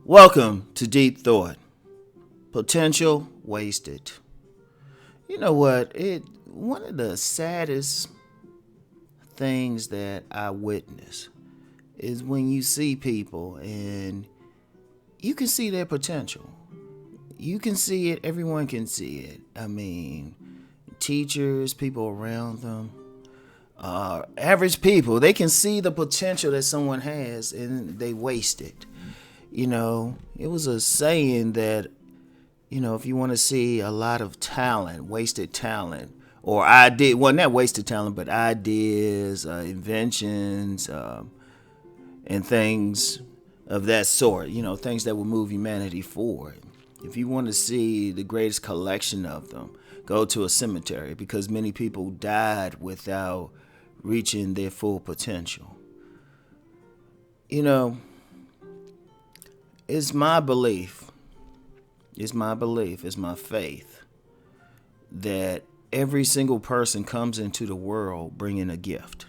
Welcome to Deep Thought. Potential wasted. You know what? One of the saddest things that I witness is when you see people and you can see their potential. You can see it, everyone can see it. I mean, teachers, people around them, average people, they can see the potential that someone has and they waste it. You know, it was a saying that, if you want to see a lot of talent, wasted talent, or not wasted talent, but ideas, inventions, and things of that sort, things that will move humanity forward. If you want to see the greatest collection of them, go to a cemetery because many people died without reaching their full potential. It's my belief, it's my faith that every single person comes into the world bringing a gift.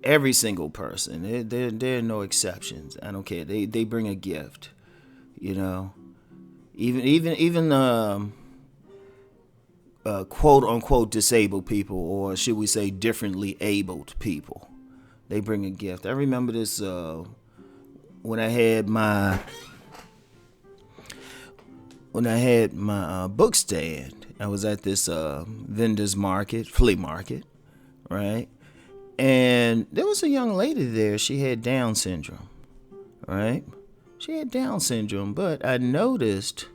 Every single person. There are no exceptions. I don't care. They bring a gift. Even quote unquote disabled people, or should we say differently abled people, they bring a gift. I remember this. When I had my book stand, I was at this vendor's market, flea market, right? And there was a young lady there. She had Down syndrome, right? She had Down syndrome, but I noticed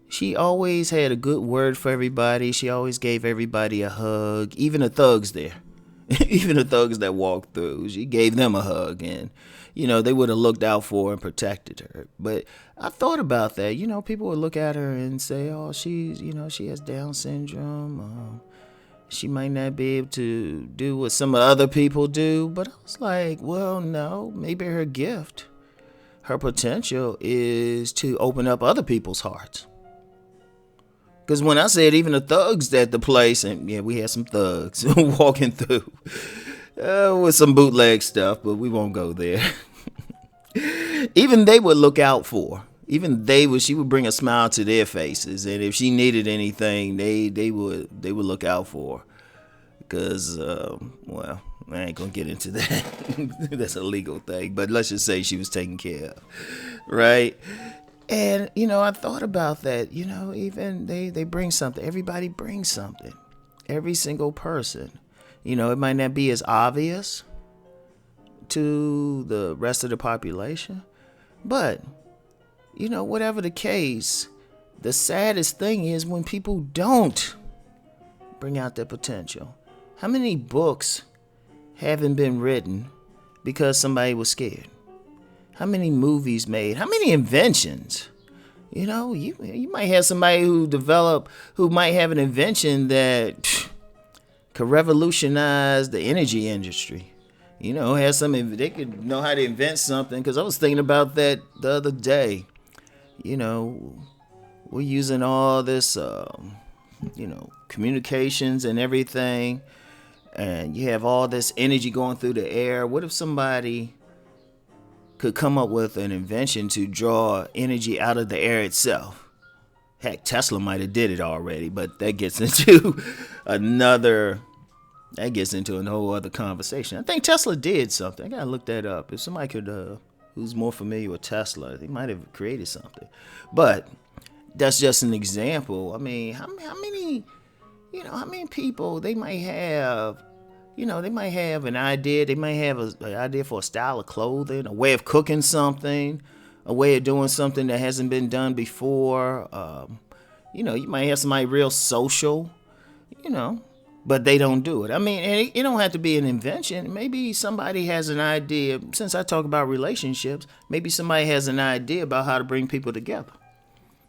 she always had a good word for everybody. She always gave everybody a hug, even the thugs there. Even the thugs that walked through, she gave them a hug, and they would have looked out for her and protected her. But I thought about that. People would look at her and say, "Oh, she has Down syndrome. She might not be able to do what some other people do." But I was like, well, no, maybe her gift, her potential is to open up other people's hearts. Because when I said even the thugs at the place, and yeah, we had some thugs walking through with some bootleg stuff, but we won't go there. Even they would look out for. She would bring a smile to their faces, and if she needed anything, they would look out for her. Because, I ain't gonna get into that. That's a legal thing, but let's just say she was taken care of, right? And, I thought about that, even they bring something. Everybody brings something. Every single person. It might not be as obvious to the rest of the population. But, whatever the case, the saddest thing is when people don't bring out their potential. How many books haven't been written because somebody was scared? How many movies made? How many inventions? You might have somebody who might have an invention that could revolutionize the energy industry. They could know how to invent something. Because I was thinking about that the other day. We're using all this, communications and everything. And you have all this energy going through the air. What if somebody could come up with an invention to draw energy out of the air itself? Heck, Tesla might have did it already, but that gets into a whole other conversation. I think Tesla did something. I gotta look that up. If somebody could, who's more familiar with Tesla, they might have created something. But that's just an example. I mean, how many people they might have? They might have an idea. They might have an idea for a style of clothing, a way of cooking something, a way of doing something that hasn't been done before. You might have somebody real social, but they don't do it. I mean, it don't have to be an invention. Maybe somebody has an idea. Since I talk about relationships, maybe somebody has an idea about how to bring people together.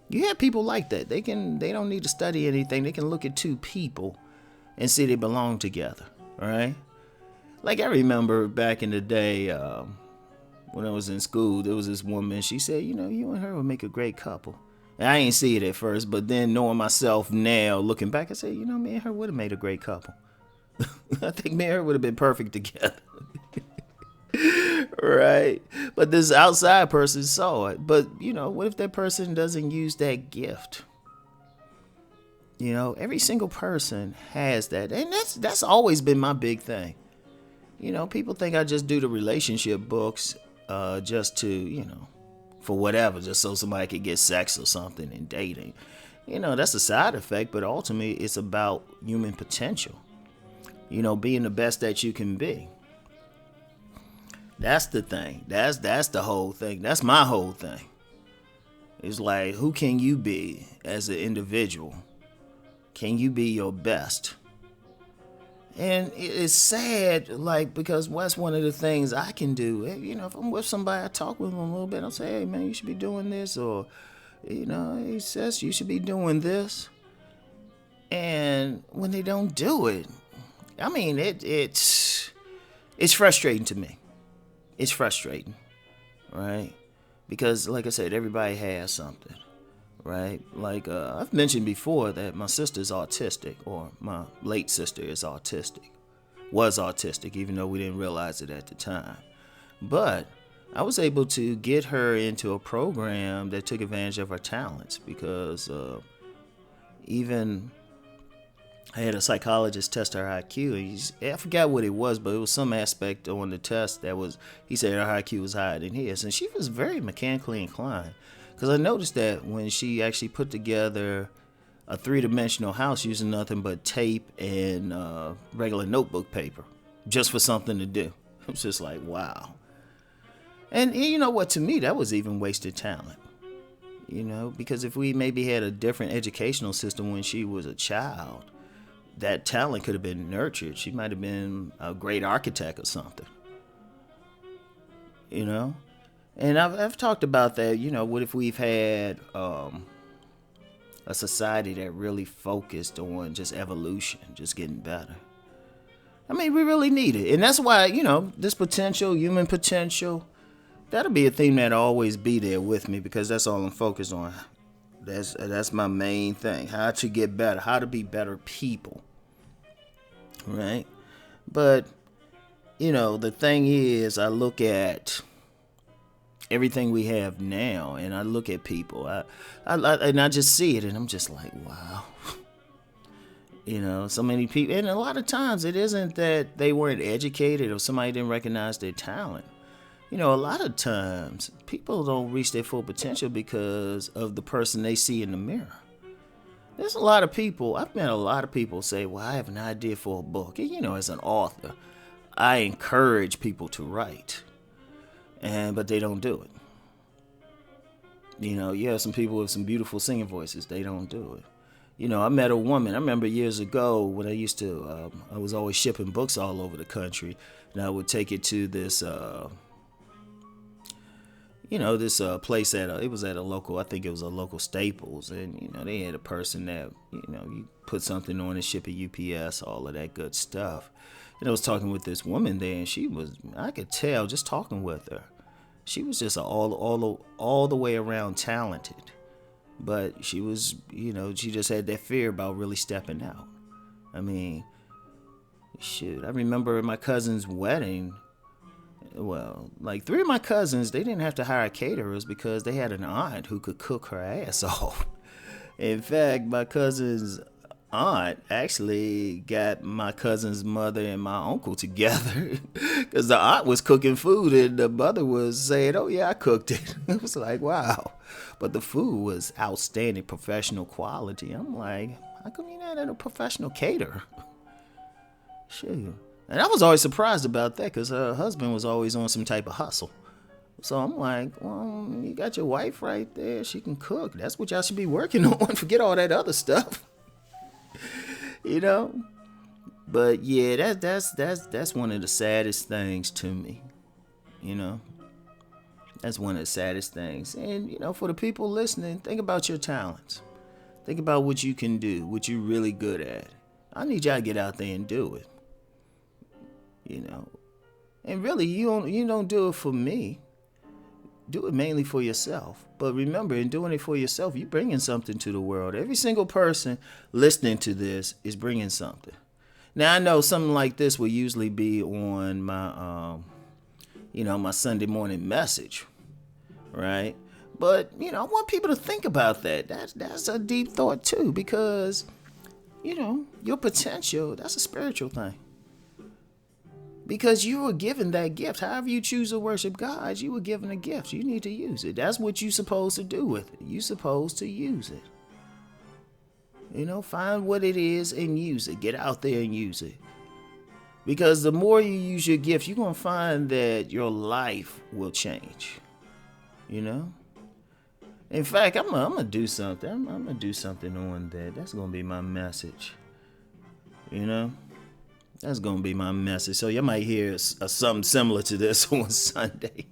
You have people like that. They don't need to study anything. They can look at two people and see they belong together. All right. Like I remember back in the day, when I was in school, there was this woman. She said, you know, you and her would make a great couple. And I ain't see it at first, but then knowing myself now, looking back, I said, you know, me and her would have made a great couple. I think me and her would have been perfect together. Right? But this outside person saw it. But, you know, what if that person doesn't use that gift? You know, every single person has that. And that's always been my big thing. You know, people think I just do the relationship books just to, you know, for whatever, just so somebody could get sex or something and dating. You know, that's a side effect, but ultimately it's about human potential. You know, being the best that you can be. That's the thing. That's the whole thing. That's my whole thing. It's like, who can you be as an individual? Can you be your best? And it's sad, like, because that's one of the things I can do. You know, if I'm with somebody, I talk with them a little bit. I'll say, hey, man, you should be doing this. Or, you know, he says you should be doing this. And when they don't do it, I mean, it's frustrating to me. It's frustrating, right? Because, like I said, everybody has something, right? Like, I've mentioned before that my sister's autistic, or my late sister is autistic, was autistic, even though we didn't realize it at the time. But I was able to get her into a program that took advantage of her talents, because even I had a psychologist test her IQ. I forgot what it was, but it was some aspect on the test that was, he said her IQ was higher than his. And she was very mechanically inclined. Because I noticed that when she actually put together a three-dimensional house using nothing but tape and regular notebook paper, just for something to do. It was just like, wow. And you know what, to me, that was even wasted talent. You know, because if we maybe had a different educational system when she was a child, that talent could have been nurtured. She might have been a great architect or something. You know? And I've talked about that, you know, what if we've had a society that really focused on just evolution, just getting better. I mean, we really need it. And that's why, you know, this potential, human potential, that'll be a theme that'll always be there with me, because that's all I'm focused on. That's my main thing. How to get better, how to be better people. Right? But, you know, the thing is, I look at everything we have now, and I look at people, and I just see it, and I'm just like, wow. You know, so many people, and a lot of times it isn't that they weren't educated or somebody didn't recognize their talent. You know, a lot of times people don't reach their full potential because of the person they see in the mirror. There's a lot of people, I've met a lot of people say, well, I have an idea for a book. And, you know, as an author, I encourage people to write, but they don't do it. You know, you have some people with some beautiful singing voices, they don't do it. You know, I met a woman, I remember years ago when I was always shipping books all over the country, and I would take it to this, place it was at a local, I think it was a local Staples, and, you know, they had a person that, you know, you put something on and ship a UPS, all of that good stuff. And I was talking with this woman there, and I could tell just talking with her, she was just all the way around talented. But she was, you know, she just had that fear about really stepping out. I mean, shoot, I remember at my cousin's wedding, well, like 3 of my cousins, they didn't have to hire caterers because they had an aunt who could cook her ass off. In fact, my cousin's aunt actually got my cousin's mother and my uncle together because the aunt was cooking food and the mother was saying, oh yeah, I cooked it. It was like, wow. But the food was outstanding, professional quality. I'm like, how come you're not a professional caterer? Shoot. And I was always surprised about that because her husband was always on some type of hustle. So I'm like, well, you got your wife right there. She can cook. That's what y'all should be working on. Forget all that other stuff. You know? But yeah, that's one of the saddest things to me. You know? That's one of the saddest things. And, you know, for the people listening, think about your talents. Think about what you can do, what you're really good at. I need y'all to get out there and do it. You know? And really, you don't do it for me. do it mainly for yourself. But remember, in doing it for yourself, you're bringing something to the world. Every single person listening to this is bringing something. Now, I know something like this will usually be on my, my Sunday morning message, right? But, I want people to think about that. That's a deep thought, too, because, your potential, that's a spiritual thing. Because you were given that gift. However you choose to worship God, you were given a gift. You need to use it. That's what you're supposed to do with it. You're supposed to use it. Find what it is and use it. Get out there and use it. Because the more you use your gift, you're going to find that your life will change. In fact, I'm going to do something. I'm going to do something on that. That's going to be my message. That's going to be my message. So you might hear something similar to this on Sunday.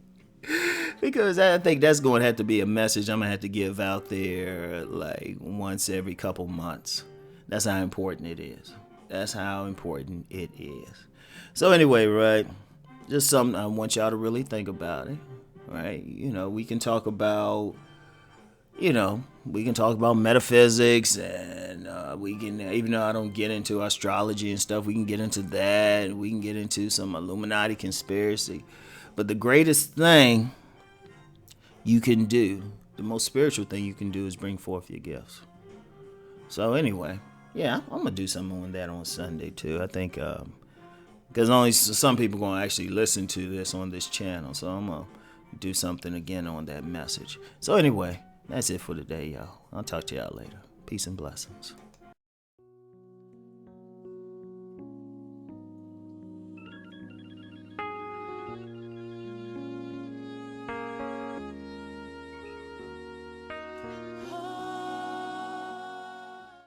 Because I think that's going to have to be a message I'm going to have to give out there like once every couple months. That's how important it is. That's how important it is. So anyway, right, just something I want y'all to really think about it, right? We can talk about, metaphysics, and we can, even though I don't get into astrology and stuff, we can get into that. We can get into some Illuminati conspiracy. But the greatest thing you can do, the most spiritual thing you can do, is bring forth your gifts. So anyway, yeah, I'm going to do something on that on Sunday too. I think, because only some people going to actually listen to this on this channel. So I'm going to do something again on that message. So anyway, that's it for today, y'all. I'll talk to y'all later. Peace and blessings.